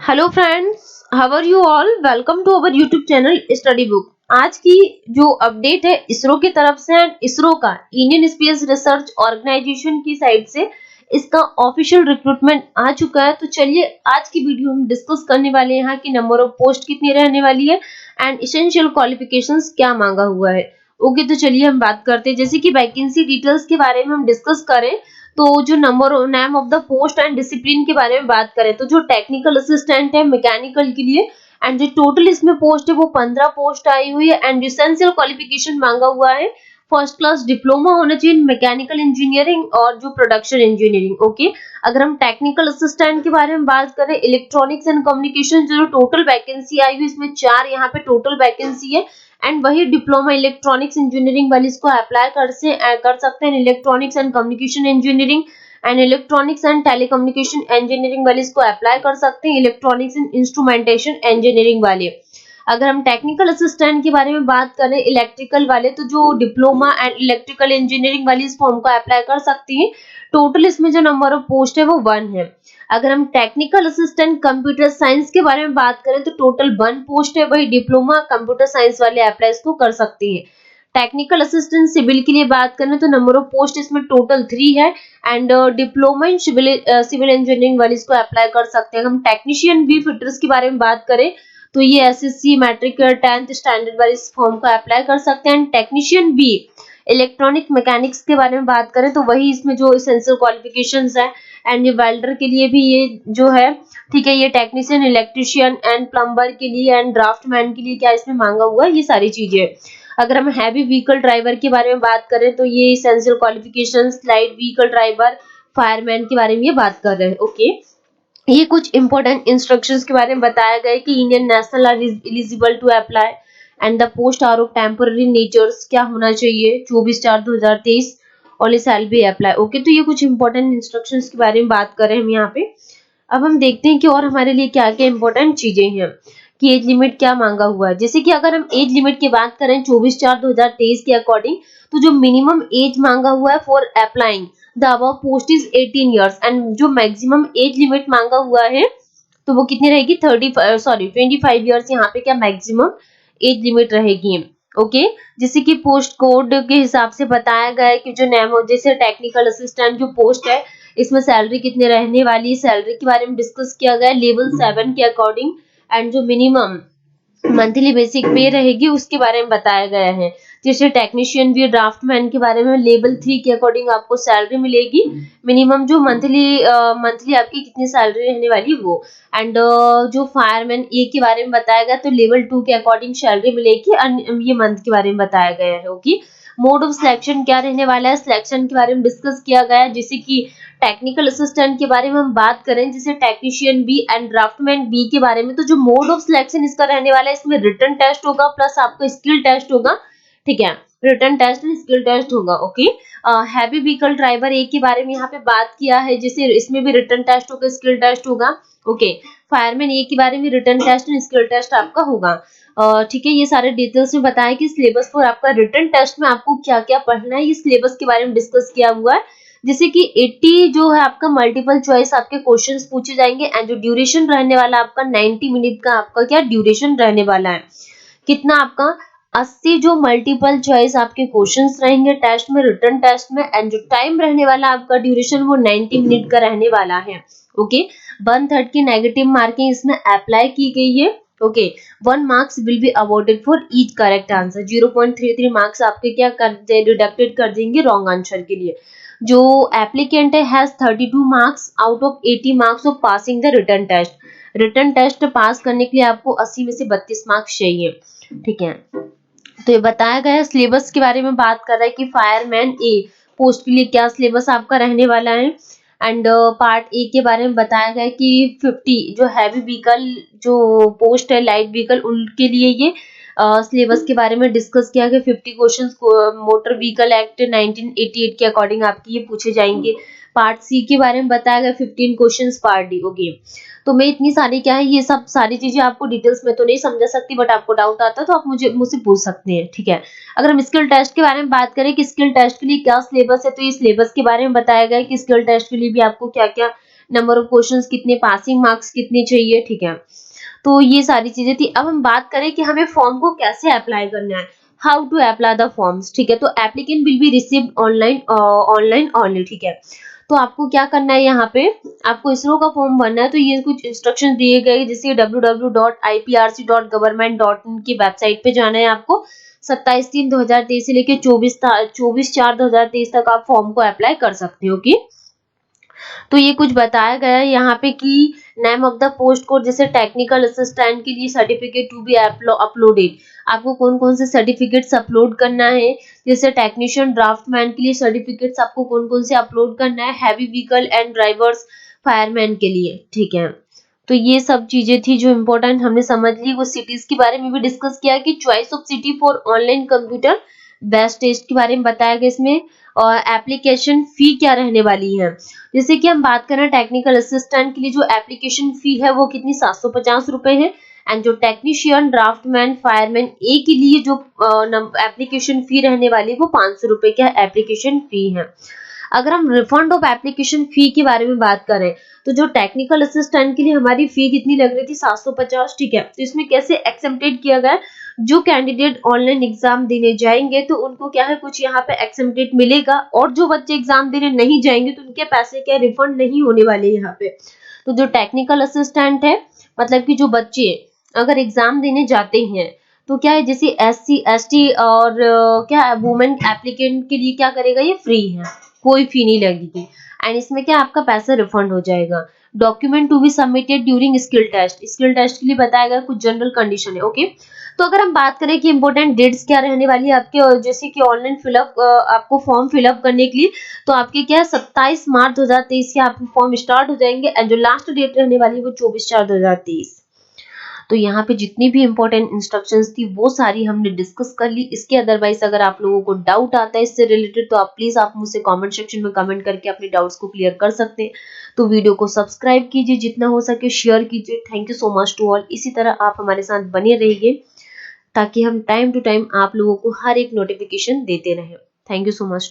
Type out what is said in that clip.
Hello friends, how are you all. Welcome to our YouTube channel study book. आज की जो update है इसरो की तरफ से, इसरो का इंडियन स्पेस रिसर्च ऑर्गेनाइजेशन की साइड से इसका ऑफिशियल रिक्रूटमेंट आ चुका है। तो चलिए आज की वीडियो हम डिस्कस करने वाले हैं यहाँ की नंबर ऑफ पोस्ट कितनी रहने वाली है एंड इसेंशियल क्वालिफिकेशंस क्या मांगा हुआ है। ओके, तो चलिए हम बात करते हैं। जैसे कि वैकेंसी डिटेल्स के बारे में हम डिस्कस करें तो जो number name of the post and discipline के बारे में बात करें तो जो टेक्निकल असिस्टेंट है मैकेनिकल के लिए एंड जो टोटल इसमें पोस्ट है वो 15 पोस्ट आई हुई है एंड एसेंशियल क्वालिफिकेशन मांगा हुआ है फर्स्ट क्लास डिप्लोमा होना चाहिए मैकेनिकल इंजीनियरिंग और जो प्रोडक्शन इंजीनियरिंग। ओके, अगर हम टेक्निकल असिस्टेंट के बारे में बात करें इलेक्ट्रॉनिक्स एंड कम्युनिकेशन जो टोटल वैकेंसी आई हुई इसमें 4 यहाँ पे टोटल वैकेंसी है एंड वही डिप्लोमा इलेक्ट्रॉनिक्स इंजीनियरिंग वाली इसको अप्लाई कर सकते हैं। Electronics and communication engineering and electronics and telecommunication engineering वाले इसको अप्लाई कर सकते हैं। इलेक्ट्रॉनिक्स एंड इंस्ट्रूमेंटेशन इंजीनियरिंग वाले। अगर हम टेक्निकल असिस्टेंट के बारे में बात करें इलेक्ट्रिकल वाले तो जो डिप्लोमा एंड इलेक्ट्रिकल इंजीनियरिंग वाली इस फॉर्म को अप्लाई कर सकती है। टोटल इसमें जो नंबर ऑफ पोस्ट है वो 1 है। अगर हम टेक्निकल असिस्टेंट कंप्यूटर साइंस के बारे में बात करें तो टोटल 1 पोस्ट है। वही डिप्लोमा कंप्यूटर साइंस वाले अप्लाई इसको कर सकती है। टेक्निकल असिस्टेंट सिविल के लिए बात करें तो नंबर ऑफ पोस्ट इसमें टोटल 3 है and diploma in civil engineering वाली इसको अप्लाई कर सकते हैं। हम टेक्नीशियन बी फिटर्स के बारे में बात करें तो ये एसएससी मैट्रिक 10th स्टैंडर्ड वाली इस फॉर्म को अप्लाई कर सकते हैं। टेक्नीशियन बी इलेक्ट्रॉनिक मैकेनिक्स के बारे में बात करें तो वही इसमें जो एसेंशियल क्वालिफिकेशंस है एंड ये वेल्डर के लिए भी ये जो है ठीक है। ये टेक्नीशियन इलेक्ट्रिशियन एंड प्लम्बर के लिए एंड ड्राफ्टमैन के लिए क्या इसमें मांगा हुआ है ये सारी चीजें। अगर हम हैवी व्हीकल ड्राइवर के बारे में बात करें तो ये essential qualifications light vehicle driver fireman के बारे में ये बात कर रहे हैं। ओके, ये कुछ इंपॉर्टेंट इंस्ट्रक्शंस के बारे में बताया गया है कि Indian national are eligible to apply and the post are of temporary natures क्या होना चाहिए 24/4/2023 और शैल बी अप्लाई। ओके, तो ये कुछ इंपॉर्टेंट इंस्ट्रक्शंस के बारे में बात कर रहे हैं हम यहाँ पे। अब हम देखते हैं कि और हमारे लिए क्या क्या इंपॉर्टेंट चीजें हैं कि एज लिमिट क्या मांगा हुआ है। जैसे कि अगर हम एज लिमिट की बात करें 24/4/2023 के अकॉर्डिंग तो जो मिनिमम एज मांगा हुआ है for applying the above post is 18 years and जो मैक्सिमम एज लिमिट मांगा हुआ है तो वो कितनी रहेगी 25 इयर्स यहाँ पे क्या मैक्सिमम एज लिमिट रहेगी। ओके, जैसे कि पोस्ट कोड के हिसाब से बताया गया है कि जो नेम जैसे टेक्निकल असिस्टेंट जो पोस्ट है इसमें सैलरी कितने रहने वाली है सैलरी के बारे में डिस्कस किया गया है लेवल 7 के अकॉर्डिंग एंड जो मिनिमम मंथली बेसिक पे रहेगी उसके बारे में बताया गया है। जैसे टेक्नीशियन भी ड्राफ्टमैन के बारे में लेवल 3 के अकॉर्डिंग आपको सैलरी मिलेगी मिनिमम जो मंथली आपकी कितनी सैलरी रहने वाली वो एंड जो फायरमैन ए के बारे में बताया गया तो लेवल 2 के अकॉर्डिंग सैलरी मिलेगी ये मंथ के बारे में बताया गया है। ओके, मोड ऑफ सिलेक्शन क्या रहने वाला है सिलेक्शन के बारे में डिस्कस किया गया है। जैसे कि टेक्निकल असिस्टेंट के बारे में हम बात करें जैसे technician B and draftsman B के बारे में तो जो मोड ऑफ सिलेक्शन इसका रहने वाला है इसमें रिटन टेस्ट होगा प्लस आपका स्किल टेस्ट होगा। ठीक है, written test and skill test होगा। Okay, heavy vehicle driver A के बारे में यहाँ पे बात किया है जैसे इसमें भी रिटन टेस्ट होगा स्किल टेस्ट होगा। ओके, फायरमैन ए के बारे में written test and skill test आपका होगा। ठीक है, ये सारे डिटेल्स में बताया कि सिलेबस पर आपका रिटन टेस्ट में आपको क्या क्या पढ़ना है ये सिलेबस के बारे में डिस्कस किया हुआ है। जैसे कि 80 जो है आपका मल्टीपल चॉइस आपके क्वेश्चंस पूछे जाएंगे एंड जो ड्यूरेशन रहने वाला आपका 90 मिनट का आपका क्या ड्यूरेशन रहने वाला है। कितना आपका 80 जो मल्टीपल चॉइस आपके क्वेश्चंस रहेंगे टेस्ट में रिटन टेस्ट में एंड जो टाइम रहने वाला आपका ड्यूरेशन वो 90 मिनट का रहने वाला है। ओके, 1/3 की नेगेटिव मार्किंग इसमें अप्लाई की गई है। Okay, 1 marks will be awarded for each correct answer 0.33 marks आपके क्या कर डिडक्टेड कर देंगे रॉन्ग आंसर के लिए। जो एप्लीकेंट है has 32 marks out of 80 marks of passing the written test. Written test pass करने के लिए आपको 80 में से 32 मार्क्स चाहिए। ठीक है, तो ये बताया गया है सिलेबस के बारे में बात कर रहा है कि फायरमैन ए पोस्ट के लिए क्या सिलेबस आपका रहने वाला है एंड पार्ट ए के बारे में बताया गया है कि 50 जो हैवी व्हीकल जो पोस्ट है लाइट व्हीकल उनके लिए ये सिलेबस के बारे में डिस्कस किया गया। 50 क्वेश्चंस मोटर व्हीकल एक्ट 1988 के अकॉर्डिंग आपके ये पूछे जाएंगे। पार्ट सी के बारे में बताया गया 15 क्वेश्चंस पार्ट डी। ओके, तो मैं इतनी सारी क्या है ये सब सारी चीजें आपको डिटेल्स में तो नहीं समझा सकती बट आपको डाउट आता है तो आप मुझसे पूछ सकते हैं। ठीक है, अगर हम स्किल टेस्ट के बारे में बात करें कि स्किल टेस्ट के लिए क्या सिलेबस है तो ये सिलेबस के बारे में बताया गया है कि स्किल टेस्ट के लिए भी आपको क्या क्या नंबर ऑफ क्वेश्चंस कितने, पासिंग मार्क्स कितने चाहिए, ठीक है। तो ये सारी चीजें थी। अब हम बात करें कि हमें फॉर्म को कैसे अप्लाई करना है, how to apply the forms, ठीक है। तो applicant will be received online only, ठीक है। तो आपको क्या करना है, यहाँ पे आपको इसरो का फॉर्म भरना है। तो ये कुछ इंस्ट्रक्शन दिए गए, जैसे www.iprc.government.in की वेबसाइट पे जाना है आपको। 27/3/2023 से लेके 24/4/2023 तक आप फॉर्म को अप्लाई कर सकते हो कि। तो ये कुछ बताया गया है यहाँ पे कि name of the post code, जैसे टेक्निकल असिस्टेंट के लिए सर्टिफिकेट टू बी अपलोडेड, आपको कौन कौन से सर्टिफिकेट्स अपलोड करना है। जैसे टेक्नीशियन ड्राफ्टमैन के लिए सर्टिफिकेट्स आपको कौन कौन से अपलोड करना है, heavy vehicle and drivers fireman के लिए, ठीक है। तो ये सब चीजें थी जो इम्पोर्टेंट हमने समझ ली। वो सिटीज के बारे में भी डिस्कस किया कि choice of city for online computer best test के बारे में बताया गया इसमें। और एप्लीकेशन फी क्या रहने वाली है, जैसे कि हम बात करें टेक्निकल असिस्टेंट के लिए जो एप्लीकेशन फी है वो कितनी 750 रुपए है। एंड जो टेक्नीशियन ड्राफ्टमैन फायरमैन ए के लिए जो एप्लीकेशन फी रहने वाली है वो 500 रुपए का एप्लीकेशन फी है। अगर हम रिफंड ऑफ एप्लीकेशन फी के बारे में बात करें, तो जो टेक्निकल असिस्टेंट के लिए हमारी फी कितनी लग रही थी 750, ठीक है। तो इसमें कैसे एक्सेप्टेड किया गया, जो कैंडिडेट ऑनलाइन एग्जाम देने जाएंगे तो उनको क्या है, कुछ यहाँ पे एक्सेप्टेड मिलेगा, और जो बच्चे एग्जाम देने नहीं जाएंगे तो उनके पैसे क्या रिफंड नहीं होने वाले यहाँ पे। तो जो टेक्निकल असिस्टेंट है, मतलब कि जो बच्चे अगर एग्जाम देने जाते हैं तो क्या है, जैसे SC ST और क्या वुमेन एप्लीकेंट के लिए क्या करेगा, ये फ्री है, कोई फी नहीं लगेगी। एंड इसमें क्या आपका पैसा रिफंड हो जाएगा। Document to be submitted during skill test के लिए बताया गया, कुछ जनरल कंडीशन है, ओके। तो अगर हम बात करें कि इंपॉर्टेंट डेट्स क्या रहने वाली है आपके, और जैसे कि ऑनलाइन फिलअप आपको फॉर्म फिलअप करने के लिए, तो आपके क्या 27 मार्च 2023 से आपके फॉर्म स्टार्ट हो जाएंगे। एंड जो लास्ट डेट रहने वाली है वो 24/4/2023। तो यहाँ पे जितनी भी इंपॉर्टेंट इंस्ट्रक्शंस थी वो सारी हमने डिस्कस कर ली। इसके अदरवाइज अगर आप लोगों को डाउट आता है इससे रिलेटेड, तो आप प्लीज आप मुझसे कमेंट सेक्शन में कमेंट करके अपने डाउट्स को क्लियर कर सकते हैं। तो वीडियो को सब्सक्राइब कीजिए, जितना हो सके शेयर कीजिए। Thank you so much to all. इसी तरह आप हमारे साथ बने रहिए ताकि हम टाइम टू टाइम आप लोगों को हर एक नोटिफिकेशन देते रहें। Thank you so much.